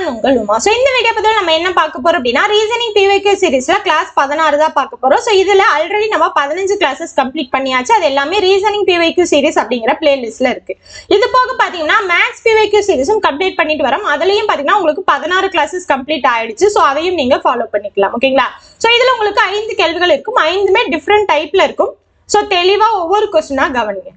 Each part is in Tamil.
நான் உங்கள் உமா. சோ இந்த வீடியோ பத்தி நம்ம என்ன பார்க்க போறோம் அப்படின்னா ரீசனிங் PYQ சீரிஸ்ல கிளாஸ் 16 தான் பார்க்க போறோம். சோ இதுல ஆல்ரெடி நம்ம 15 கிளாसेस கம்ப்ளீட் பண்ணியாச்சு. அது எல்லாமே ரீசனிங் PYQ சீரிஸ் அப்படிங்கிற பிளேலிஸ்ட்ல இருக்கு. இது போக பாத்தீங்கன்னா மேத்ஸ் PYQ சீரிஸும் கம்ப்ளீட் பண்ணிட்டு வரோம். அதுலயும் பாத்தீங்கன்னா உங்களுக்கு 16 கிளாसेस கம்ப்ளீட் ஆயிடுச்சு. சோ அதையும் நீங்க ஃபாலோ பண்ணிக்கலாம். ஓகேங்களா? சோ இதுல உங்களுக்கு 5 கேள்விகள் இருக்கும். 5மே டிஃபரெண்ட் டைப்ல இருக்கும். சோ தெளிவா ஒவ்வொரு क्वेश्चनா கவனிங்க.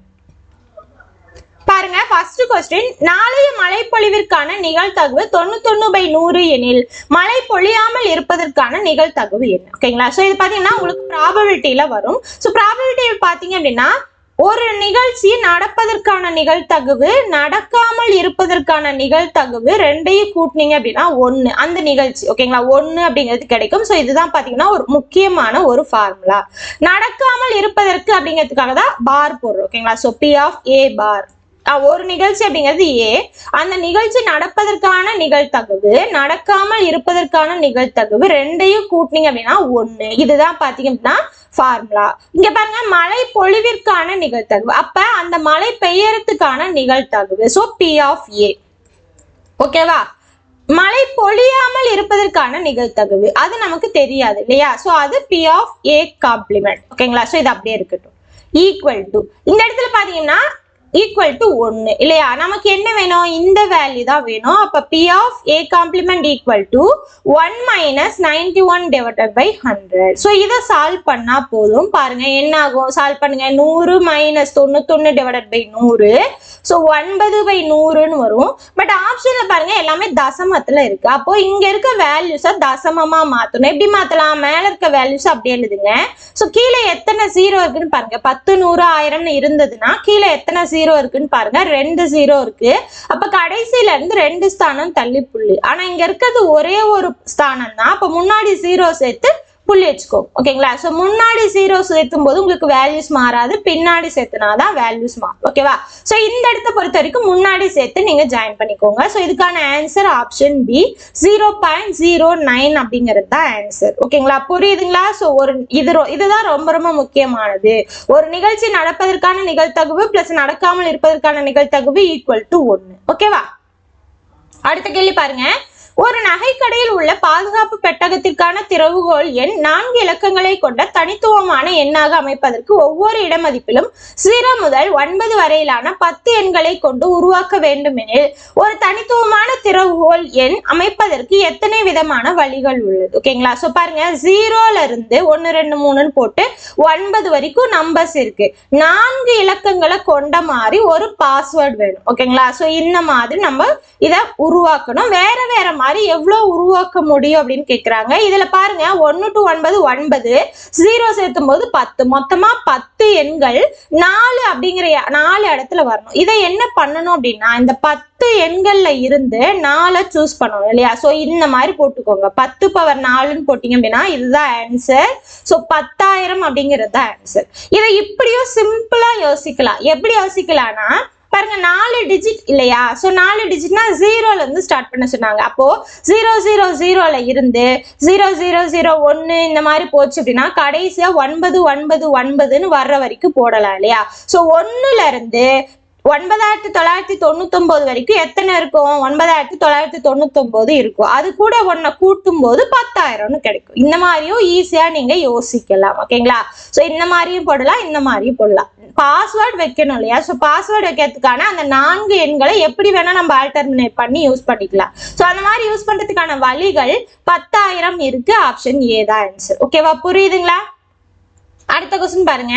பாருங்க, ஃபர்ஸ்ட் क्वेश्चन, நாளைய மழைப்பொழிவிற்கான நிகழ்தகவு 91/100 எனில் மழை பொழியாமல் இருப்பதற்கான நிகழ்தகவு என்ன? ஓகேங்களா? சோ இது பாத்தீங்கன்னா உங்களுக்கு ப்ராபபிலிட்டில வரும். சோ ப்ராபபிலிட்டி பாத்தீங்க அப்படின்னா ஒரு நிகழ்ச்சி நடப்பதற்கான நிகழ்தகவு நடக்காமல் இருப்பதற்கான நிகழ்தகவு ரெண்டையும் கூட்டினீங்க அப்படின்னா 1 அந்த நிகழ்ச்சி. ஓகேங்களா? 1 அப்படிங்கிறது கிடைக்கும். சோ இதுதான் பாத்தீங்கன்னா ஒரு முக்கியமான ஒரு ஃபார்முலா. நடக்காமல் இருப்பதற்கு அப்படிங்கிறதுக்காக தான் பார் போடுறோம். ஓகேங்களா? சோ P of A பார் ஒரு நிகழ்ச்சி அப்படிங்கிறது A, அந்த நிகழ்ச்சி நடப்பதற்கான நிகழ்தகவு நடக்காமல் இருப்பதற்கான நிகழ்தகவு ரெண்டையும் கூட்டினீங்க அப்படின்னா 1. இதுதான் பாத்தீங்க அப்படின்னா ஃபார்முலா. இங்க பாருங்க, மழை பொழிவிற்கான நிகழ்தகவு, அப்ப அந்த மழை பெய்யறதுக்கான நிகழ்தகவு. So P of A. ஓகேவா? மழை பொழியாமல் இருப்பதற்கான நிகழ்தகவு அது நமக்கு தெரியாது இல்லையா? சோ அது P of A காம்ப்ளிமெண்ட். ஓகேங்களா? சோ இது அப்படியே இருக்கட்டும். ஈக்குவல் டு இந்த இடத்துல பாத்தீங்கன்னா ஈக்குவல் டு 1 இல்லையா? நமக்கு என்ன வேணும்? இந்த வேல்யூ தான் வேணும். அப்ப P of A complement equal to 1 - 91/100. So இதை சால்வ் பண்ணா போதும். பாருங்க என்ன ஆகும், சால்வ் பண்ணுங்க. 100 - 91/100. சோ 9/100ன்னு வரும். பட் ஆப்ஷன்ல பாருங்க எல்லாமே தசமத்துல இருக்கு. அப்போ இங்க இருக்க வேல்யூஸை தசமமா மாத்தணும். எப்படி மாத்தலாம்? மேல இருக்க வேல்யூஸ் அப்படியே எழுதுங்க. சோ கீழே எத்தனை ஜீரோ இருக்குன்னு பாருங்க. 10, 100, 1000 இருந்ததுன்னா கீழே எத்தனை ஜீரோ இருக்குன்னு பாருங்க. 2 ஜீரோ இருக்கு. அப்ப கடைசியில இருந்து 2 ஸ்தானம் தள்ளி புள்ளி. ஆனா இங்க இருக்கிறது ஒரே ஒரு ஸ்தானம் தான். அப்ப முன்னாடி ஜீரோ சேர்த்து புள்ளி வச்சுக்கோ. ஓகேங்களா? சோ முன்னாடி ஜீரோ சேர்த்தும் போது உங்களுக்கு வேல்யூஸ் மாறாது, பின்னாடி சேர்த்துனாதான் வேல்யூஸ் மாறும். ஓகேவா? சோ இந்த இடத்தை பொறுத்த வரைக்கும் முன்னாடி சேர்த்து நீங்க ஜாயின் பண்ணிக்கோங்க. சோ இதுக்கான ஆன்சர் ஆப்ஷன் B 0.09 அப்படிங்கிறது தான் ஆன்சர். ஓகேங்களா? புரியுதுங்களா? சோ இதுதான் ரொம்ப ரொம்ப முக்கியமானது. ஒரு நிகழ்ச்சி நடப்பதற்கான நிகழ்தகவு பிளஸ் நடக்காமல் இருப்பதற்கான நிகழ்தகவு ஈக்குவல் டு 1. ஓகேவா? அடுத்த கேள்வி பாருங்க. ஒரு நகைக்கடையில் உள்ள பாதுகாப்பு பெட்டகத்திற்கான திறவுகோல் எண் 4 இலக்கங்களை கொண்ட தனித்துவமான எண்ணாக அமைப்பதற்கு ஒவ்வொரு இடமதிப்பிலும் 0 முதல் 9 வரையிலான 10 எண்களை கொண்டு உருவாக்க வேண்டுமெனில் ஒரு தனித்துவமான திறவுகோல் எண் அமைப்பதற்கு எத்தனை விதமான வழிகள் உள்ளது? ஓகேங்களா? சோ பாருங்க, 0ல இருந்து 1 2 3ன்னு போட்டு 9 வரைக்கும் நம்பர்ஸ் இருக்கு. 4 இலக்கங்களை கொண்ட மாதிரி ஒரு பாஸ்வேர்டு வேணும். ஓகேங்களா? சோ இந்த மாதிரி நம்ம இதை உருவாக்கணும். வேற வேற மாதிரி எவ்வளவு உருவாக்க முடியும் அப்படின்னு கேக்குறாங்க. இதுல பாருங்க 1 to 9 9, 0 சேர்த்தும் போது 10, மொத்தமா 10 எண்கள் 4 அப்படிங்கிற 4 இடத்துல வரணும். இதை என்ன பண்ணணும் அப்படின்னா இந்த 10 எண்கள்ல இருந்து 4 சூஸ் பண்ணணும் இல்லையா? சோ இந்த மாதிரி போட்டுக்கோங்க. 10^4ன்னு போட்டீங்க அப்படின்னா இதுதான் ஆன்சர். சோ 10,000 அப்படிங்கிறது தான் ஆன்சர். இதை இப்படியும் சிம்பிளா யோசிக்கலாம். எப்படி யோசிக்கலாம்னா பாருங்க, 4 டிஜிட் இல்லையா? சோ 4 டிஜிட்னா 0ல இருந்து ஸ்டார்ட் பண்ண சொன்னாங்க. அப்போ 000ல இருந்து 0001 இந்த மாதிரி போச்சு அப்படின்னா கடைசியா 9999ன்னு வர்ற வரைக்கும் போடலாம் இல்லையா? சோ 1ல இருந்து 9999 வரைக்கும் எத்தனை இருக்கும்? 9999 இருக்கும். அது கூட 1 கூட்டும் போது 10,000ன்னு கிடைக்கும். இந்த மாதிரியும் ஈஸியா நீங்க யோசிக்கலாம். ஓகேங்களா? சோ இந்த மாதிரியும் போடலாம், இந்த மாதிரியும் போடலாம். பாஸ்வேர்டு வைக்கணும் இல்லையா? சோ பாஸ்வேர்டு வைக்கிறதுக்கான அந்த 4 எண்களை எப்படி வேணா நம்ம ஆல்டர்னேட் பண்ணி யூஸ் பண்ணிக்கலாம். சோ அந்த மாதிரி யூஸ் பண்றதுக்கான வழிகள் 10,000 இருக்கு. ஆப்ஷன் A தான் ஆன்சர். ஓகேவா? புரியுதுங்களா? அடுத்த क्वेश्चन பாருங்க.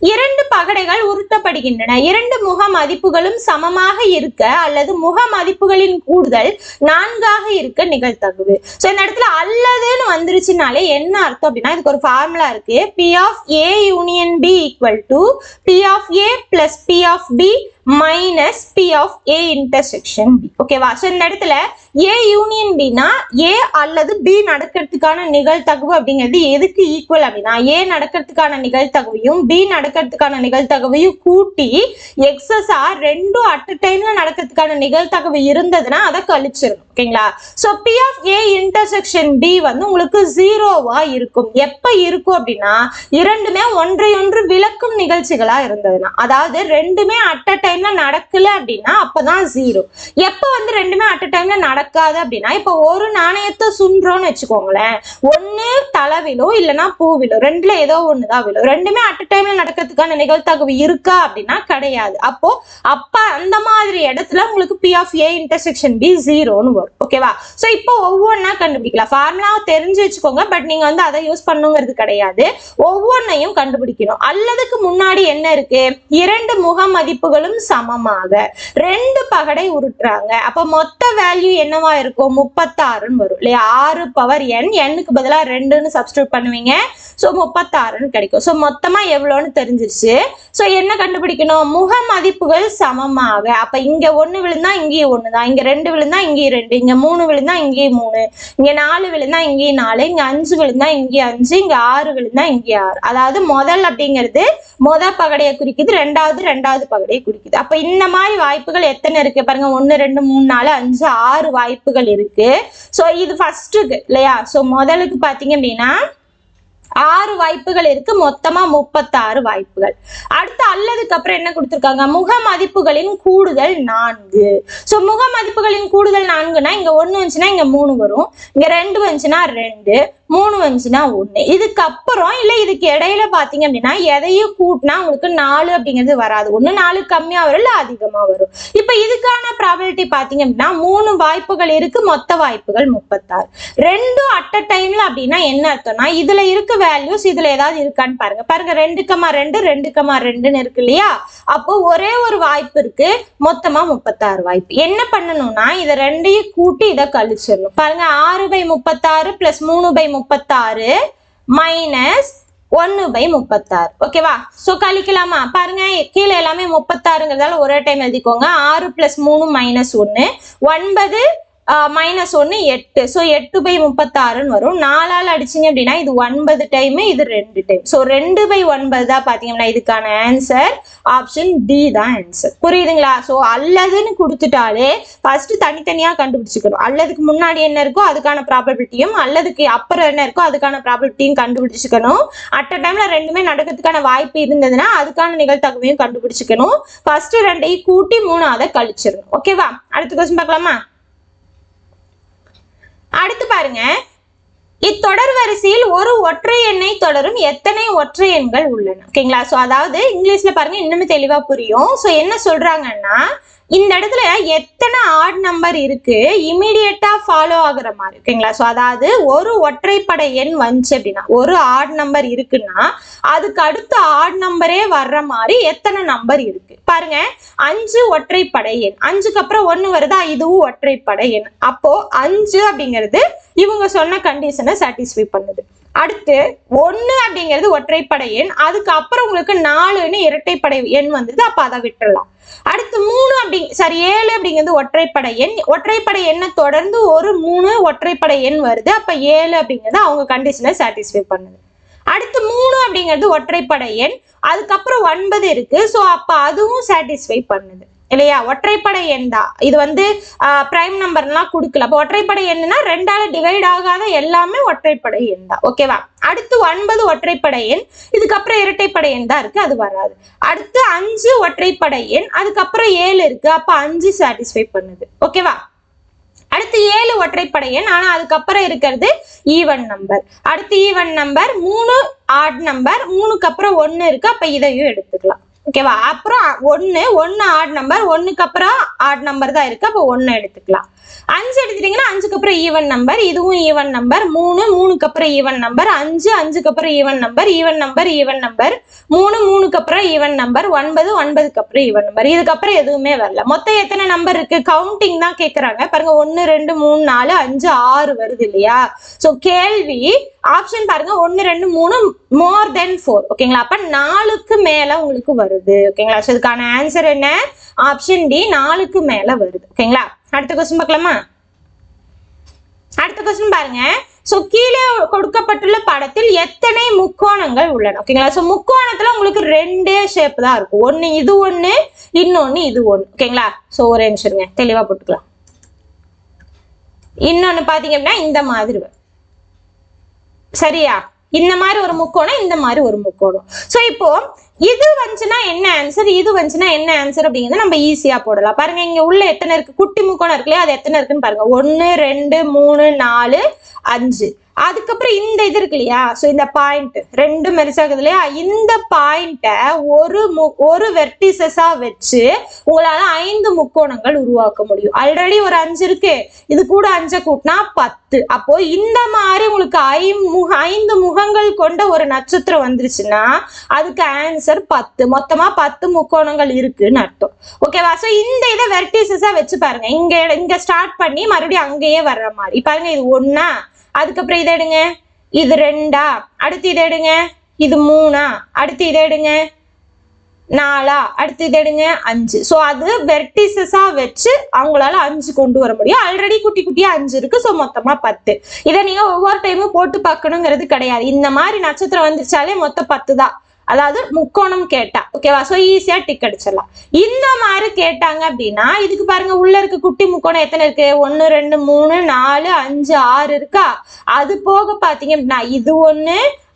2 பகடைகள் உருட்டப்படுகின்றன. 2 முக மதிப்புகளும் சமமாக இருக்க அல்லது முக மதிப்புகளின் கூடுதல் 4ஆக இருக்க நிகழ்தகவு. சோ இந்த இடத்துல அல்லதுன்னு வந்துருச்சுனாலே என்ன அர்த்தம் அப்படின்னா இதுக்கு ஒரு ஃபார்முலா இருக்கு. P of A union B equal to P of A plus P of B minus P of A intersection B. ஓகேவா? சோ இந்த இடத்துல A union B னா A அல்லது B நடக்கிறதுக்கான நிகழ்தகவு அப்படிங்கிறது எதுக்கு ஈக்குவல் அப்படின்னா A நடக்கிறதுக்கான நிகழ்தகவையும் B நடக்கிறதுக்கான நிகழ்தகவையும் கூட்டி எக்ஸஸா ரெண்டும் அட் டைம்ல நடக்கிறதுக்கான நிகழ்தகவு இருந்ததுன்னா அதை கழிச்சிடணும். ஓகேங்களா. So P of A intersection B வந்து உங்களுக்கு 0வா இருக்கும். எப்ப இருக்கும் அப்படின்னா இரண்டுமே ஒன்றையொன்று விளக்கும் நிகழ்ச்சிகளா இருந்ததுன்னா, அதாவது ரெண்டுமே அட் அ டைம்ல நடக்கல அப்படின்னா அப்பதான் 0. எப்ப வந்து ரெண்டுமே அட் அ டைம்ல நடக்காது அப்படின்னா, இப்ப ஒரு நாணயத்தை சுன்றோம்னு வச்சுக்கோங்களேன், ஒண்ணு தலை விழும் இல்லைன்னா பூ விழும், ரெண்டுல ஏதோ ஒண்ணுதான் விழும். ரெண்டுமே அட் அ டைம்ல நடக்கிறதுக்கான நிகழ்தகவு இருக்கா அப்படின்னா கிடையாது. அப்ப அந்த மாதிரி இடத்துல உங்களுக்கு P of A intersection B 0ன்னு வரும். ஓகேவா. சோ இப்போ ஒவ்வொன்னா கண்டுபிடிக்கலாம். ஃபார்முலாவை தெரிஞ்சு வச்சுக்கோங்க, பட் நீங்க வந்து அதை யூஸ் பண்ணுங்கிறது கிடையாது. ஒவ்வொன்னையும் கண்டுபிடிக்கணும். அல்லதுக்கு முன்னாடி என்ன இருக்கு, இரண்டு முக மதிப்புகளும் சமமாக 2 பகடை உருட்டுறாங்க. அப்ப மொத்த வேல்யூ என்னவா இருக்கும், 36ன்னு வரும் இல்லையா. 6 பவர் n, n-க்கு பதிலா 2ன்னு சப்ஸ்டிட்யூட் பண்ணுவீங்க. சோ 36ன்னு கிடைக்கும். சோ மொத்தமா எவ்வளோன்னு தெரிஞ்சிருச்சு. சோ என்ன கண்டுபிடிக்கணும், முக மதிப்புகள் சமமாக. அப்ப இங்க 1 விழுந்தா இங்கேயும் 1 தான், இங்க 2 விழுந்தா இங்கேயும் 2, இங்க 3 விழுந்தா இங்கேயும் 3, இங்க 4 விழுந்தா இங்கேயும் 4, இங்க 5 விழுந்தா இங்கேயும் 5, இங்க 6 விழுந்தா இங்கேயும் 6. அதாவது முதல் அப்படிங்கிறது பகடையை குறிக்குது, ரெண்டாவது பகடையை குறிக்குது. அப்ப இந்த மாதிரி வாய்ப்புகள் எத்தனை இருக்கு பாருங்க, 1 2 3 4 5 6 வாய்ப்புகள் இருக்கு. சோ இது ஃபர்ஸ்ட்டுக்கு இல்லையா. சோ முதலுக்கு பாத்தீங்க அப்படின்னா 6 வாய்ப்புகள் இருக்கு, மொத்தமா 36 வாய்ப்புகள். அடுத்து அல்லதுக்கு அப்புறம் என்ன கொடுத்திருக்காங்க, முக மதிப்புகளின் கூடுதல் 4. சோ முக மதிப்புகளின் கூடுதல் 4னா இங்க 1 வந்துச்சுன்னா இங்க 3 வரும், இங்க 2 வந்துச்சுன்னா 2, 3 வந்துச்சுன்னா 1. இதுக்கப்புறம் இல்ல இதுக்கு இடையில பாத்தீங்க அப்படின்னா எதையும் கூட்டினா உங்களுக்கு 4 அப்படிங்கிறது வராது. 1 4 கம்மியா வரும் இல்ல அதிகமா வரும். இப்ப இதுக்கான ப்ராபபிலிட்டி பாத்தீங்க அப்படின்னா 3 வாய்ப்புகள் இருக்கு, மொத்த வாய்ப்புகள் 36. ரெண்டும் அட் அ டைம்ல அப்படின்னா என்ன அர்த்தம்னா, இதுல இருக்க வேல்யூஸ் இதுல ஏதாவது இருக்கான்னு பாருங்க. 2,2 2,2ன்னு இருக்கு இல்லையா. அப்போ ஒரே ஒரு வாய்ப்பு இருக்கு, மொத்தமா 36 வாய்ப்பு. என்ன பண்ணணும்னா இதை ரெண்டையும் கூட்டி இதை கழிச்சிடணும். பாருங்க 6/36 பிளஸ் 3/36 மைனஸ் 1/36. ஓகேவா. சோ கழிக்கலாமா, பாருங்க கீழே எல்லாமே 36ங்கிறதால ஒரே டைம் எழுதிக்கோங்க. 6 பிளஸ் 3 மைனஸ் 1, 9 மைனஸ் 1 8. ஸோ 8/36ன்னு வரும். 4ஆல் அடிச்சிங்க அப்படின்னா இது 9 டைம், இது 2 டைம். ஸோ 2/9 தான் பார்த்தீங்கன்னா இதுக்கான ஆன்சர் ஆப்ஷன் டி தான் ஆன்சர். புரியுதுங்களா. ஸோ அல்லதுன்னு கொடுத்துட்டாலே ஃபர்ஸ்ட் தனித்தனியாக கண்டுபிடிச்சிக்கணும். அல்லதுக்கு முன்னாடி என்ன இருக்கோ அதுக்கான ப்ராபபிலிட்டியும், அல்லதுக்கு அப்புறம் என்ன இருக்கோ அதுக்கான ப்ராபபிலிட்டியும் கண்டுபிடிச்சிக்கணும். அட் அ டைம்ல ரெண்டுமே நடக்கிறதுக்கான வாய்ப்பு இருந்ததுன்னா அதுக்கான நிகழ்தகவையும் கண்டுபிடிச்சிக்கணும். ஃபர்ஸ்ட் 2ஐயும் கூட்டி 3ஆவது கழிச்சிடணும். ஓகேவா. அடுத்த கொஸ்டின் பார்க்கலாமா. அடுத்து பாருங்க, இத்தொடர் வரிசையில் ஒரு ஒற்றை எண்ணை தொடரும் எத்தனை ஒற்றை எண்கள் உள்ளன. ஓகேங்களா. சோ அதாவது இங்கிலீஷ்ல பாருங்க இன்னுமே தெளிவா புரியும். சோ என்ன சொல்றாங்கன்னா, இந்த இடத்துல எத்தனை ஆட் நம்பர் இருக்கு இமீடியட்டா ஃபாலோ ஆகுற மாதிரி. ஓகேங்களா. சோ அதாவது ஒரு ஒற்றைப்படை எண் வந்துச்சு அப்படின்னா, ஒரு ஆட் நம்பர் இருக்குன்னா அதுக்கு அடுத்த ஆட் நம்பரே வர்ற மாதிரி எத்தனை நம்பர் இருக்கு பாருங்க. 5 ஒற்றைப்படை எண், 5க்கு அப்புறம் 1 வருதா, இதுவும் ஒற்றைப்படை எண். அப்போ 5 அப்படிங்கிறது இவங்க சொன்ன கண்டிஷனை சாட்டிஸ்ஃபை பண்ணுது. அடுத்து 1 அப்படிங்கிறது ஒற்றைப்படை எண், அதுக்கு அப்புறம் உங்களுக்கு 4ன்னு இரட்டைப்படை எண் வந்தது, அப்ப அதை விட்டுடலாம். அடுத்து 7 அப்படிங்கிறது ஒற்றைப்படை எண், ஒற்றைப்படை எண்ணை தொடர்ந்து ஒரு 3 ஒற்றைப்படை எண் வருது, அப்ப 7 அப்படிங்கிறது அவங்க கண்டிஷனை சாட்டிஸ்ஃபை பண்ணுது. அடுத்து 3 அப்படிங்கிறது ஒற்றைப்படை எண், அதுக்கப்புறம் 9 இருக்கு, சோ அப்ப அதுவும் சாட்டிஸ்ஃபை பண்ணுது இல்லையா. ஒற்றைப்படை எண் தான் இது, வந்து பிரைம் நம்பர்லாம் கொடுக்கல. அப்போ ஒற்றைப்படை எண்ணுனா 2ஆல டிவைட் ஆகாத எல்லாமே ஒற்றைப்படை எண் தான். ஓகேவா. அடுத்து 9 ஒற்றைப்படை எண், இதுக்கப்புறம் இரட்டைப்படை எண் தான் இருக்கு, அது வராது. அடுத்து 5 ஒற்றைப்படை எண், அதுக்கப்புறம் 7 இருக்கு, அப்ப 5 சாட்டிஸ்ஃபை பண்ணுது. ஓகேவா. அடுத்து 7 ஒற்றைப்படை எண், ஆனா அதுக்கப்புறம் இருக்கிறது ஈவன் நம்பர். அடுத்து ஈவன் நம்பர் 3 ஆட் நம்பர், 3க்கு அப்புறம் 1 இருக்கு, அப்ப இதையும் எடுத்துக்கலாம். ஓகேவா. அப்புறம் 1 ஆட் நம்பர், 1க்கு அப்புறம் ஆட் நம்பர் தான் இருக்கு, அப்ப 1 எடுத்துக்கலாம். 5 எடுத்துட்டீங்கன்னா 5க்கு அப்புறம் ஈவன் நம்பர், இதுவும் ஈவன் நம்பர். 3க்கு அப்புறம் ஈவன் நம்பர், 5க்கு அப்புறம் ஈவன் நம்பர், 3க்கு அப்புறம் ஈவன் நம்பர், 9க்கு அப்புறம் ஈவன் நம்பர். இதுக்கப்புறம் எதுவுமே வரல. மொத்தம் எத்தனை நம்பர் இருக்கு, கவுண்டிங் தான் கேட்கறாங்க. பாருங்க 1 2 3 4 5 6 வருது இல்லையா. சோ கேள்வி ஆப்ஷன் பாருங்க 1 2 3 மோர் தென் 4. ஓகேங்களா. அப்ப 4க்கு மேல உங்களுக்கு வருது. ஓகேங்களா. சோ இதுக்கான ஆன்சர் என்ன, ஆப்ஷன் டி 4க்கு மேல வருது. ஓகேங்களா. அடுத்த கொஸ்டின் பார்க்கலாமா. அடுத்த கொஸ்டின் பாருங்க. சோ கீழே கொடுக்கப்பட்டுள்ள படத்தில் எத்தனை முக்கோணங்கள் உள்ளன. ஓகேங்களா. சோ முக்கோணத்துல உங்களுக்கு 2 ஷேப் தான் இருக்கும். ஒன்னு இது ஒண்ணு, இன்னொன்னு இது ஒண்ணு. ஓகேங்களா. சோ ஒரே நிமிஷம் தெளிவா போட்டுக்கலாம். இன்னொன்னு பாத்தீங்க அப்படின்னா இந்த மாதிரி வரும். சரியா? இந்த மாதிரி ஒரு முக்கோணம், இந்த மாதிரி ஒரு முக்கோணம். சோ இப்போ இது வந்துச்சுன்னா என்ன ஆன்சர், இது வந்துச்சுன்னா என்ன ஆன்சர் அப்படிங்கறத நம்ம ஈஸியா போடலாம். பாருங்க இங்க உள்ள எத்தனை இருக்கு, குட்டி முக்கோணம் இருக்கு இல்லையா, அது எத்தனை இருக்குன்னு பாருங்க. 1 2 3 4 5. அதுக்கப்புறம் இந்த இது இருக்கு இல்லையா, சோ இந்த பாயிண்ட் ரெண்டு மெரிசாகுது இல்லையா, இந்த பாயிண்ட ஒரு வெர்டிசஸா வச்சு உங்களால 5 முக்கோணங்கள் உருவாக்க முடியும். ஆல்ரெடி ஒரு 5 இருக்கு, இது கூட 5 கூட்டினா 10. அப்போ இந்த மாதிரி உங்களுக்கு 5 முகங்கள் கொண்ட ஒரு நட்சத்திரம் வந்துருச்சுன்னா அதுக்கு ஆன்சர் 10. மொத்தமா 10 முக்கோணங்கள் இருக்குன்னு அர்த்தம். ஓகேவா? சோ இந்த இதை வெர்டிசஸா வச்சு பாருங்க. இங்க ஸ்டார்ட் பண்ணி மறுபடியும் அங்கேயே வர்ற மாதிரி பாருங்க. இது 1, அதுக்கப்புறம் இதை எடுங்க, இது 2, அடுத்து இதை எடுங்க, இது 3, அடுத்து இதை எடுங்க 4, அடுத்து இதை எடுங்க 5. சோ அது வெர்டிசஸா வச்சு அவங்களால 5 கொண்டு வர முடியும். ஆல்ரெடி குட்டி குட்டியா 5 இருக்கு, சோ மொத்தமா 10. இதை நீங்க ஒவ்வொரு டைமும் போட்டு பார்க்கணுங்கிறது கிடையாது. இந்த மாதிரி நட்சத்திரம் வந்துச்சாலே மொத்தம் 10 தான். அதாவது முக்கோணம் கேட்டா. ஓகேவா? சோ ஈஸியா டிக் அடிச்சிடலாம். இந்த மாதிரி கேட்டாங்க அப்படின்னா இதுக்கு பாருங்க உள்ள இருக்க குட்டி முக்கோணம் எத்தனை இருக்கு, 1 2 3 4 5 6 இருக்கா. அது போக பாத்தீங்க அப்படின்னா இது 1,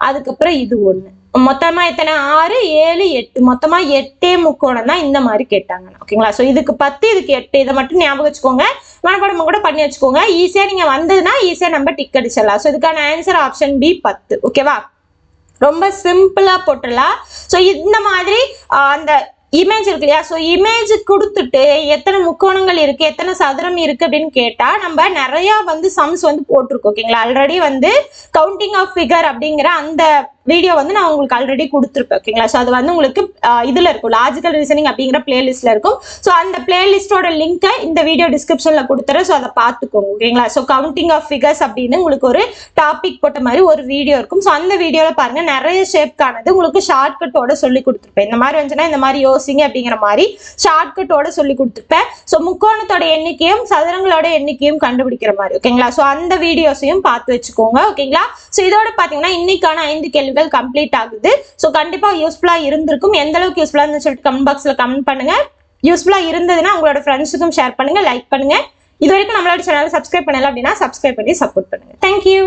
அதுக்கப்புறம் இது 1, மொத்தமா எத்தனை 6 7 8, மொத்தமா 8 முக்கோணம் தான் இந்த மாதிரி கேட்டாங்க. ஓகேங்களா? சோ இதுக்கு 10, இதுக்கு 8. இதை மட்டும் ஞாபகம் வச்சுக்கோங்க, மனப்பாடம் கூட பண்ணி வச்சுக்கோங்க. ஈஸியா நீங்க வந்ததுன்னா ஈஸியா நம்ம டிக் அடிச்சிடலாம். சோ இதுக்கான ஆன்சர் ஆப்ஷன் பி 10. ஓகேவா? ரொம்ப சிம்பிளா போட்டுடலாம். சோ இந்த மாதிரி அந்த இமேஜ் இருக்கு இல்லையா, சோ இமேஜ் கொடுத்துட்டு எத்தனை முக்கோணங்கள் இருக்கு, எத்தனை சதுரம் இருக்கு அப்படின்னு கேட்டா நம்ம நிறைய சம்ஸ் போட்டிருக்கோம். ஓகேங்களா? ஆல்ரெடி கவுண்டிங் ஆஃப் ஃபிகர் அப்படிங்கிற அந்த வீடியோ நான் உங்களுக்கு ஆல்ரெடி கொடுத்துருப்பேன். ஓகேங்களா? ஸோ அது உங்களுக்கு இதுல இருக்கும், லாஜிக்கல் ரீசனிங் அப்படிங்கிற பிளேலிஸ்ட்ல இருக்கும். ஸோ அந்த பிளேலிஸ்டோட லிங்கை இந்த வீடியோ டிஸ்கிரிப்ஷன்ல கொடுத்துறேன். ஸோ அதை பார்த்துக்கோங்க. ஓகேங்களா? ஸோ கவுண்டிங் ஆஃப் ஃபிகர்ஸ் அப்படின்னு உங்களுக்கு ஒரு டாபிக் போட்ட மாதிரி ஒரு வீடியோ இருக்கும். ஸோ அந்த வீடியோல பாருங்க நிறைய ஷேப்கானது உங்களுக்கு ஷார்ட்கட்டோட சொல்லி கொடுத்துருப்பேன். இந்த மாதிரி வந்துச்சுன்னா இந்த மாதிரி யோசிங்க அப்படிங்கிற மாதிரி ஷார்ட்கட்டோட சொல்லி கொடுத்துருப்பேன். ஸோ முக்கோணத்தோட எண்ணிக்கையும் சதுரங்களோட எண்ணிக்கையும் கண்டுபிடிக்கிற மாதிரி. ஓகேங்களா? ஸோ அந்த வீடியோஸையும் பார்த்து வச்சுக்கோங்க. ஓகேங்களா? ஸோ இதோட பாத்தீங்கன்னா இன்னைக்கான 5 கேள்விகள் கம்ப்ளீட் ஆகுது. சோ கண்டிப்பா யூஸ்ஃபுல்லா இருந்திருக்கும். எந்த அளவுக்கு யூஸ்ஃபுல்லா இருந்துன்னு சொல்லிட்டு கமெண்ட் பாக்ஸ்ல கமெண்ட் பண்ணுங்க. யூஸ்ஃபுல்லா இருந்ததுன்னா உங்களோட ஃப்ரெண்ட்ஸுக்கும் ஷேர் பண்ணுங்க, லைக் பண்ணுங்க. இது வரைக்கும் நம்மளோட சேனலை சப்ஸ்கிரைப் பண்ணல அப்படின்னா சப்ஸ்கிரைப் பண்ணி சப்போர்ட் பண்ணுங்க. தேங்க்யூ.